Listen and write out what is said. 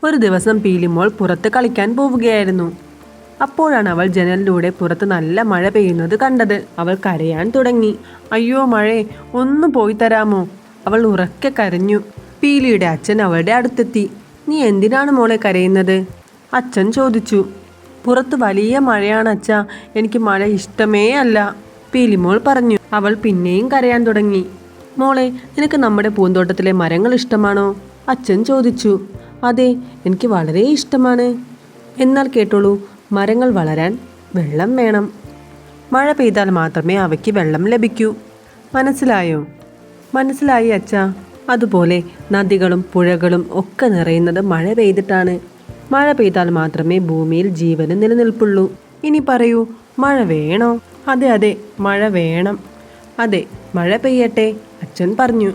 ഒരു ദിവസം പീലിമോൾ പുറത്ത് കളിക്കാൻ പോവുകയായിരുന്നു. അപ്പോഴാണ് അവൾ ജനലിലൂടെ പുറത്ത് നല്ല മഴ പെയ്യുന്നത് കണ്ടത്. അവൾ കരയാൻ തുടങ്ങി. അയ്യോ മഴേ, ഒന്ന് പോയി തരാമോ? അവൾ ഉറക്കെ കരഞ്ഞു. പീലിയുടെ അച്ഛൻ അവളുടെ അടുത്തെത്തി. നീ എന്തിനാണ് മോളെ കരയുന്നത്? അച്ഛൻ ചോദിച്ചു. പുറത്ത് വലിയ മഴയാണ് അച്ഛാ, എനിക്ക് മഴ ഇഷ്ടമേ അല്ല, പീലിമോൾ പറഞ്ഞു. അവൾ പിന്നെയും കരയാൻ തുടങ്ങി. മോളെ, നിനക്ക് നമ്മുടെ പൂന്തോട്ടത്തിലെ മരങ്ങൾ ഇഷ്ടമാണോ? അച്ഛൻ ചോദിച്ചു. അതെ, എനിക്ക് വളരെ ഇഷ്ടമാണ്. എന്നാൽ കേട്ടോളൂ, മരങ്ങൾ വളരാൻ വെള്ളം വേണം. മഴ പെയ്താൽ മാത്രമേ അവയ്ക്ക് വെള്ളം ലഭിക്കൂ. മനസ്സിലായോ? മനസ്സിലായി അച്ഛാ. അതുപോലെ നദികളും പുഴകളും ഒക്കെ നിറയുന്നത് മഴ പെയ്തിട്ടാണ്. മഴ പെയ്താൽ മാത്രമേ ഭൂമിയിൽ ജീവന് നിലനിൽപ്പുള്ളൂ. ഇനി പറയൂ, മഴ വേണോ? അതെ അതെ, മഴ വേണം. അതെ, മഴ പെയ്യട്ടെ, അച്ഛൻ പറഞ്ഞു.